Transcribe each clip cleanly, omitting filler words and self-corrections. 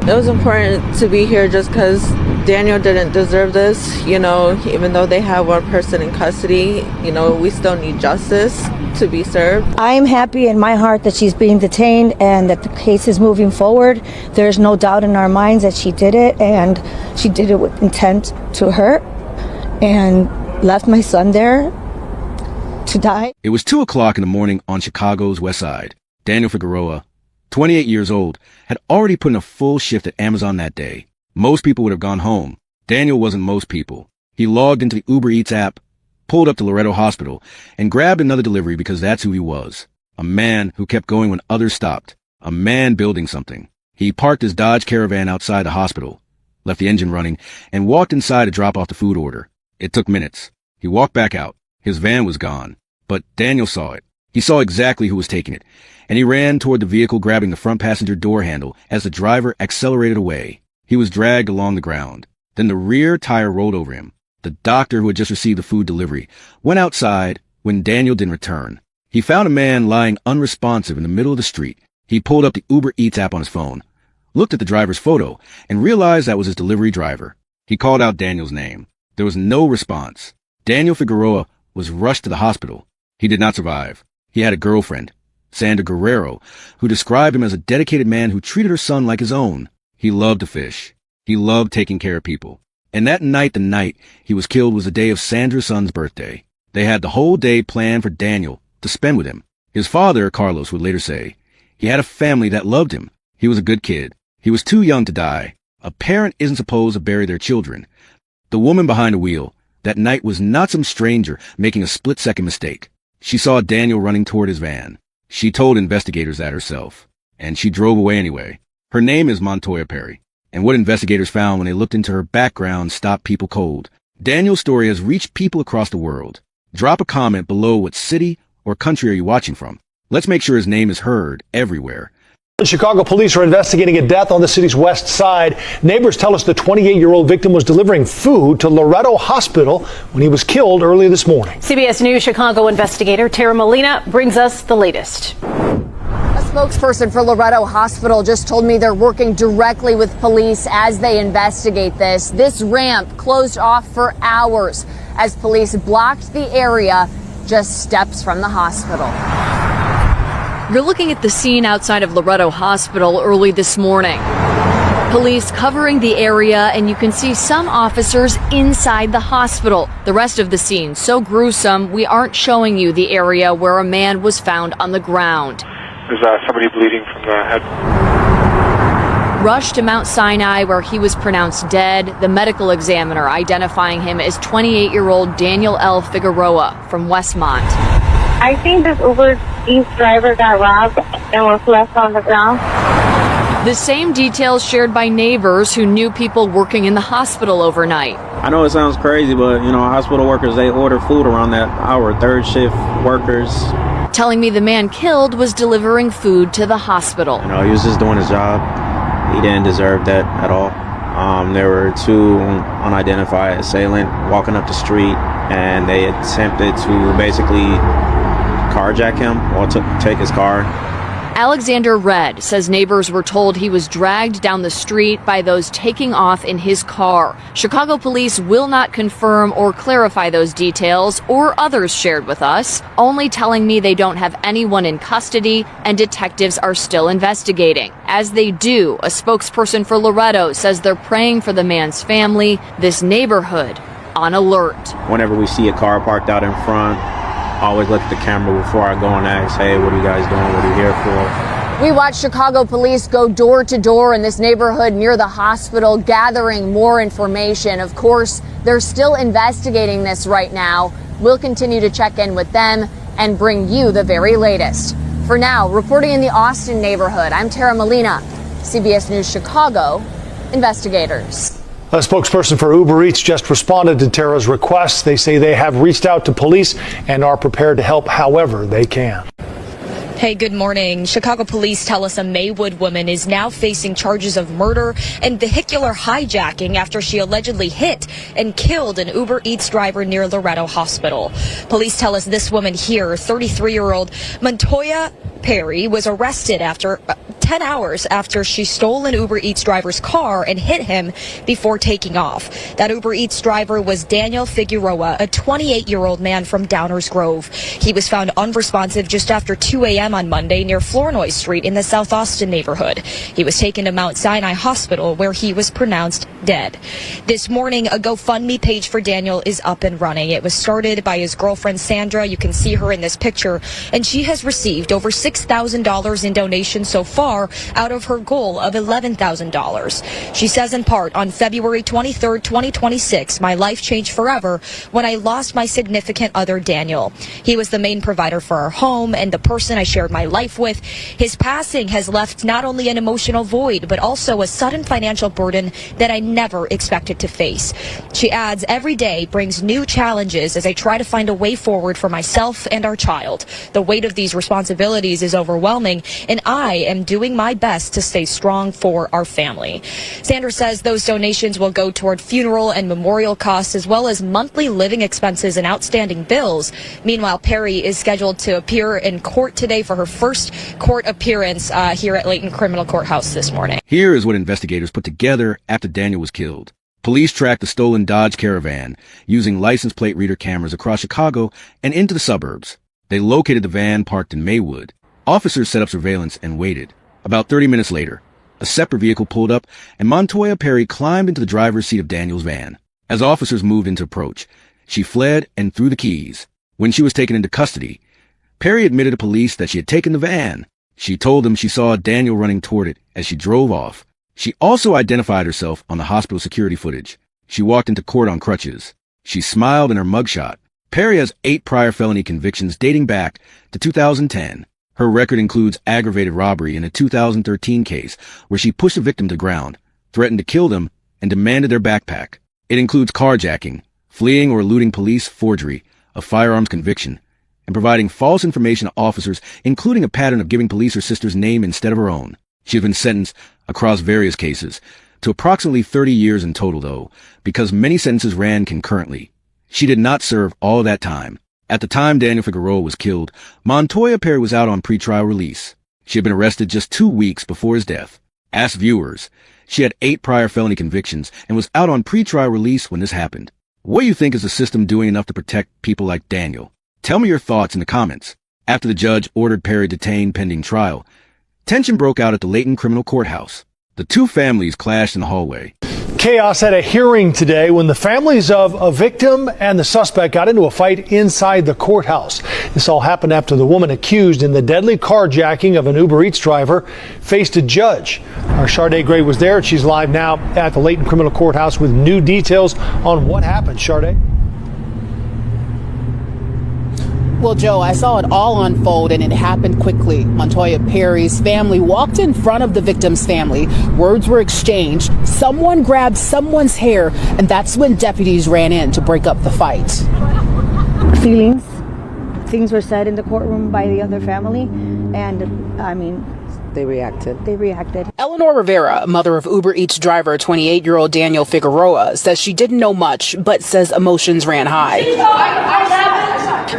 It was important to be here just because Daniel didn't deserve this. You know, even though they have one person in custody, you know, we still need justice to be served. I'm happy in my heart that she's being detained and that the case is moving forward. There's no doubt in our minds that she did it, and she did it with intent to hurt and left my son there to die. It was 2 o'clock in the morning on Chicago's West Side. Daniel Figueroa, 28 years old, had already put in a full shift at Amazon that day. Most people would have gone home. Daniel wasn't most people. He logged into the Uber Eats app, pulled up to Loretto Hospital, and grabbed another delivery because that's who he was. A man who kept going when others stopped. A man building something. He parked his Dodge Caravan outside the hospital, left the engine running, and walked inside to drop off the food order. It took minutes. He walked back out. His van was gone. But Daniel saw it. He saw exactly who was taking it, and he ran toward the vehicle, grabbing the front passenger door handle as the driver accelerated away. He was dragged along the ground. Then the rear tire rolled over him. The doctor who had just received the food delivery went outside when Daniel didn't return. He found a man lying unresponsive in the middle of the street. He pulled up the Uber Eats app on his phone, looked at the driver's photo, and realized that was his delivery driver. He called out Daniel's name. There was no response. Daniel Figueroa was rushed to the hospital. He did not survive. He had a girlfriend, Sandra Guerrero, who described him as a dedicated man who treated her son like his own. He loved to fish. He loved taking care of people. And that night, the night he was killed, was the day of Sandra's son's birthday. They had the whole day planned for Daniel to spend with him. His father, Carlos, would later say, he had a family that loved him. He was a good kid. He was too young to die. A parent isn't supposed to bury their children. The woman behind the wheel that night was not some stranger making a split-second mistake. She saw Daniel running toward his van. She told investigators that herself, and she drove away anyway. Her name is Montoya Perry, and what investigators found when they looked into her background stopped people cold. Daniel's story has reached people across the world. Drop a comment below what city or country are you watching from. Let's make sure his name is heard everywhere. Chicago police are investigating a death on the city's west side. Neighbors tell us the 28-year-old victim was delivering food to Loretto Hospital when he was killed early this morning. CBS News Chicago investigator Tara Molina brings us the latest. A spokesperson for Loretto Hospital just told me they're working directly with police as they investigate this. This ramp closed off for hours as police blocked the area just steps from the hospital. You're looking at the scene outside of Loretto Hospital early this morning. Police covering the area, and you can see some officers inside the hospital. The rest of the scene so gruesome, we aren't showing you the area where a man was found on the ground. There's somebody bleeding from the head. Rushed to Mount Sinai, where he was pronounced dead, the medical examiner identifying him as 28-year-old Daniel L. Figueroa from Westmont. I think this Uber Eats driver got robbed and was left on the ground. The same details shared by neighbors who knew people working in the hospital overnight. I know it sounds crazy, but, hospital workers, they order food around that hour, third shift workers. Telling me the man killed was delivering food to the hospital. He was just doing his job. He didn't deserve that at all. There were two unidentified assailant walking up the street, and they attempted to basically carjack him or take his car. Alexander Red says neighbors were told he was dragged down the street by those taking off in his car. Chicago police will not confirm or clarify those details or others shared with us, only telling me they don't have anyone in custody and detectives are still investigating. As they do, a spokesperson for Loretto says they're praying for the man's family, this neighborhood on alert. Whenever we see a car parked out in front, I always look at the camera before I go and ask, hey, what are you guys doing? What are you here for? We watched Chicago police go door to door in this neighborhood near the hospital, gathering more information. Of course, they're still investigating this right now. We'll continue to check in with them and bring you the very latest. For now, reporting in the Austin neighborhood, I'm Tara Molina, CBS News Chicago investigators. A spokesperson for Uber Eats just responded to Tara's request. They say they have reached out to police and are prepared to help however they can. Hey, good morning. Chicago police tell us a Maywood woman is now facing charges of murder and vehicular hijacking after she allegedly hit and killed an Uber Eats driver near Loretto Hospital. Police tell us this woman here, 33-year-old Montoya Perry was arrested after 10 hours after she stole an Uber Eats driver's car and hit him before taking off. That Uber Eats driver was Daniel Figueroa, a 28-year-old man from Downers Grove. He was found unresponsive just after 2 a.m. on Monday near Flournoy Street in the South Austin neighborhood. He was taken to Mount Sinai Hospital where he was pronounced dead. This morning, a GoFundMe page for Daniel is up and running. It was started by his girlfriend Sandra. You can see her in this picture, and she has received over $6,000 in donations so far out of her goal of $11,000. She says in part, on February 23rd, 2026, my life changed forever when I lost my significant other, Daniel. He was the main provider for our home and the person I shared my life with. His passing has left not only an emotional void, but also a sudden financial burden that I never expected to face. She adds, every day brings new challenges as I try to find a way forward for myself and our child. The weight of these responsibilities is overwhelming, and I am doing my best to stay strong for our family. Sanders says those donations will go toward funeral and memorial costs as well as monthly living expenses and outstanding bills. Meanwhile, Perry is scheduled to appear in court today for her first court appearance here at Layton Criminal Courthouse this morning. Here is what investigators put together after Daniel was killed. Police tracked the stolen Dodge Caravan using license plate reader cameras across Chicago and into the suburbs. They located the van parked in Maywood. Officers set up surveillance and waited. About 30 minutes later, a separate vehicle pulled up, and Montoya Perry climbed into the driver's seat of Daniel's van. As officers moved in to approach, she fled and threw the keys. When she was taken into custody, Perry admitted to police that she had taken the van. She told them she saw Daniel running toward it as she drove off. She also identified herself on the hospital security footage. She walked into court on crutches. She smiled in her mugshot. Perry has 8 prior felony convictions dating back to 2010. Her record includes aggravated robbery in a 2013 case where she pushed a victim to the ground, threatened to kill them, and demanded their backpack. It includes carjacking, fleeing or eluding police, forgery, a firearms conviction, and providing false information to officers, including a pattern of giving police her sister's name instead of her own. She has been sentenced across various cases to approximately 30 years in total, though, because many sentences ran concurrently. She did not serve all that time. At the time Daniel Figueroa was killed, Montoya Perry was out on pretrial release. She had been arrested just 2 weeks before his death. Ask viewers. She had 8 prior felony convictions and was out on pretrial release when this happened. What do you think is the system doing enough to protect people like Daniel? Tell me your thoughts in the comments. After the judge ordered Perry detained pending trial, tension broke out at the Layton Criminal Courthouse. The two families clashed in the hallway. Chaos at a hearing today when the families of a victim and the suspect got into a fight inside the courthouse. This all happened after the woman accused in the deadly carjacking of an Uber Eats driver faced a judge. Our Sharday Gray was there. She's live now at the Layton Criminal Courthouse with new details on what happened. Sharday? Well, Joe, I saw it all unfold, and it happened quickly. Montoya Perry's family walked in front of the victim's family. Words were exchanged. Someone grabbed someone's hair, and that's when deputies ran in to break up the fight. Things were said in the courtroom by the other family, and they reacted. Eleanor Rivera, mother of Uber Eats driver 28-year-old Daniel Figueroa, says she didn't know much, but says emotions ran high.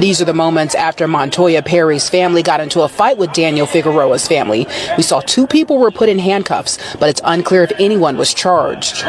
These are the moments after Montoya Perry's family got into a fight with Daniel Figueroa's family. We saw 2 people were put in handcuffs, but it's unclear if anyone was charged.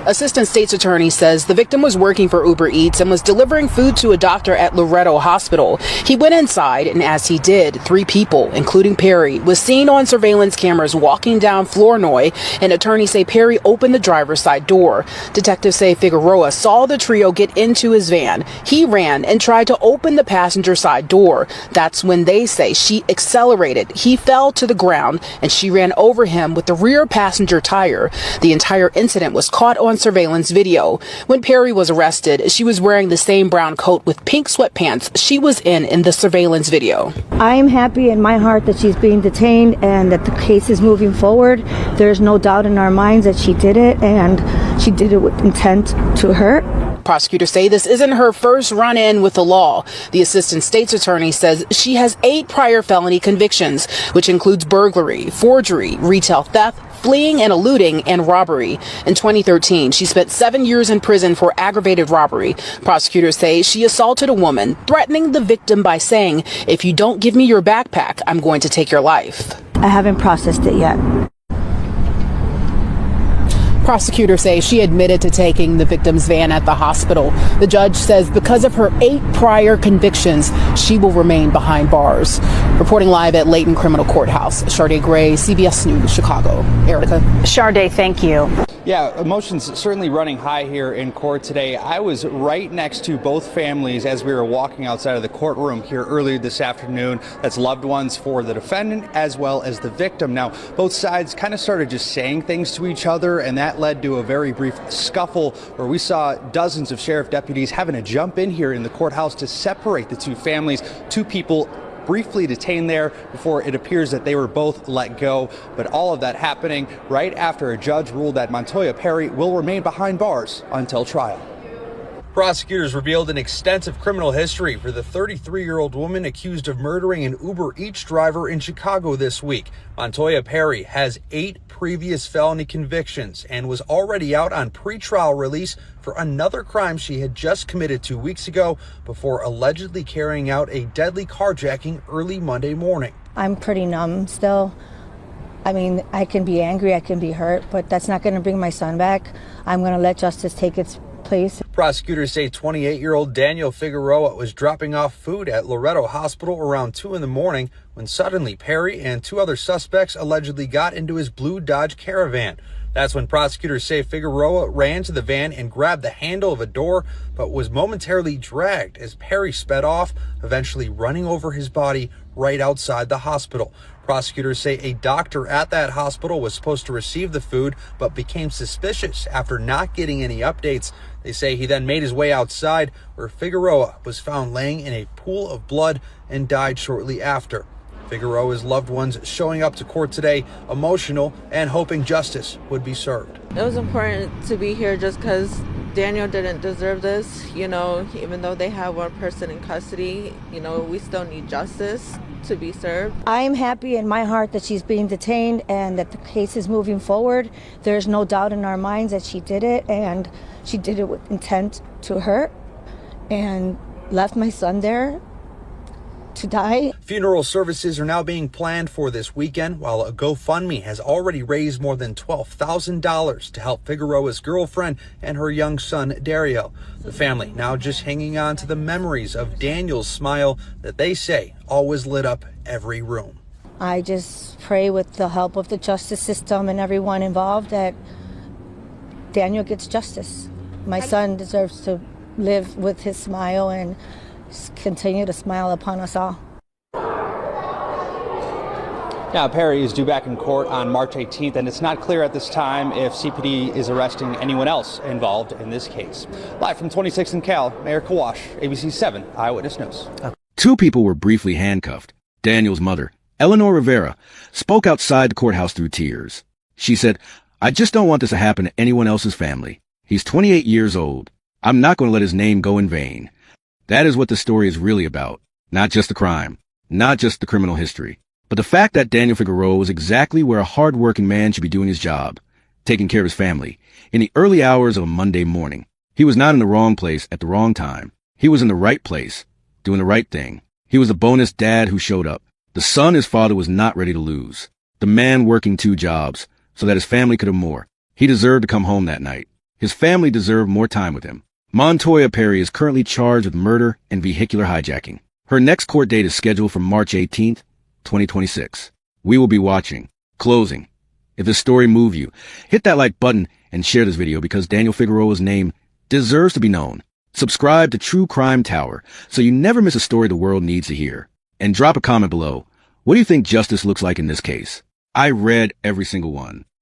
Assistant State's Attorney says the victim was working for Uber Eats and was delivering food to a doctor at Loretto Hospital. He went inside, and as he did, 3 people, including Perry, was seen on surveillance cameras walking down Flournoy, and attorneys say Perry opened the driver's side door. Detectives say Figueroa saw the trio get into his van. He ran and tried to open the passenger side door. That's when they say she accelerated. He fell to the ground, and she ran over him with the rear passenger tire. The entire incident was caught on surveillance video. When Perry was arrested, she was wearing the same brown coat with pink sweatpants she was in the surveillance video. I am happy in my heart that she's being detained and that the case is moving forward. There's no doubt in our minds that she did it, and she did it with intent to hurt. Prosecutors say this isn't her first run-in with the law. The assistant state's attorney says she has 8 prior felony convictions, which includes burglary, forgery, retail theft, fleeing and eluding, and robbery. In 2013, she spent 7 years in prison for aggravated robbery. Prosecutors say she assaulted a woman, threatening the victim by saying, "If you don't give me your backpack, I'm going to take your life." I haven't processed it yet. Prosecutors say she admitted to taking the victim's van at the hospital. The judge says because of her 8 prior convictions, she will remain behind bars. Reporting live at Layton Criminal Courthouse, Sade Gray, CBS News, Chicago. Erica. Sade, thank you. Yeah, emotions certainly running high here in court today. I was right next to both families as we were walking outside of the courtroom here earlier this afternoon. That's loved ones for the defendant as well as the victim. Now, both sides kind of started just saying things to each other, and that led to a very brief scuffle where we saw dozens of sheriff deputies having to jump in here in the courthouse to separate the two families. Two people briefly detained there before it appears that they were both let go. But all of that happening right after a judge ruled that Montoya Perry will remain behind bars until trial. Prosecutors revealed an extensive criminal history for the 33-year-old woman accused of murdering an Uber Eats driver in Chicago this week. Montoya Perry has 8 previous felony convictions and was already out on pretrial release for another crime she had just committed 2 weeks ago before allegedly carrying out a deadly carjacking early Monday morning. I'm pretty numb still. I mean, I can be angry, I can be hurt, but that's not going to bring my son back. I'm going to let justice take its place. Prosecutors say 28-year-old Daniel Figueroa was dropping off food at Loretto Hospital around 2 in the morning when suddenly Perry and 2 other suspects allegedly got into his blue Dodge Caravan. That's when prosecutors say Figueroa ran to the van and grabbed the handle of a door, but was momentarily dragged as Perry sped off, eventually running over his body right outside the hospital. Prosecutors say a doctor at that hospital was supposed to receive the food, but became suspicious after not getting any updates. They say he then made his way outside, where Figueroa was found laying in a pool of blood and died shortly after. Figueroa's loved ones showing up to court today, emotional and hoping justice would be served. It was important to be here just because Daniel didn't deserve this. You know, even though they have one person in custody, you know, we still need justice to be served. I'm happy in my heart that she's being detained and that the case is moving forward. There's no doubt in our minds that she did it, and she did it with intent to hurt and left my son there to die. Funeral services are now being planned for this weekend, while a GoFundMe has already raised more than $12,000 to help Figueroa's girlfriend and her young son, Dario. The family now just hanging on to the memories of Daniel's smile that they say always lit up every room. I just pray with the help of the justice system and everyone involved that Daniel gets justice. My son deserves to live with his smile and continue to smile upon us all. Now, Perry is due back in court on March 18th, and it's not clear at this time if CPD is arresting anyone else involved in this case. Live from 26th and Cal, Mayor Kawash, ABC 7 Eyewitness News. 2 people were briefly handcuffed. Daniel's mother, Eleanor Rivera, spoke outside the courthouse through tears. She said, "I just don't want this to happen to anyone else's family. He's 28 years old. I'm not going to let his name go in vain." That is what the story is really about. Not just the crime, not just the criminal history, but the fact that Daniel Figueroa was exactly where a hard-working man should be doing his job, taking care of his family, in the early hours of a Monday morning. He was not in the wrong place at the wrong time. He was in the right place, doing the right thing. He was the bonus dad who showed up, the son his father was not ready to lose, the man working 2 jobs so that his family could have more. He deserved to come home that night. His family deserved more time with him. Montoya Perry is currently charged with murder and vehicular hijacking. Her next court date is scheduled for March 18th, 2026. We will be watching. Closing. If this story moved you, hit that like button and share this video because Daniel Figueroa's name deserves to be known. Subscribe to True Crime Tower so you never miss a story the world needs to hear. And drop a comment below. What do you think justice looks like in this case? I read every single one.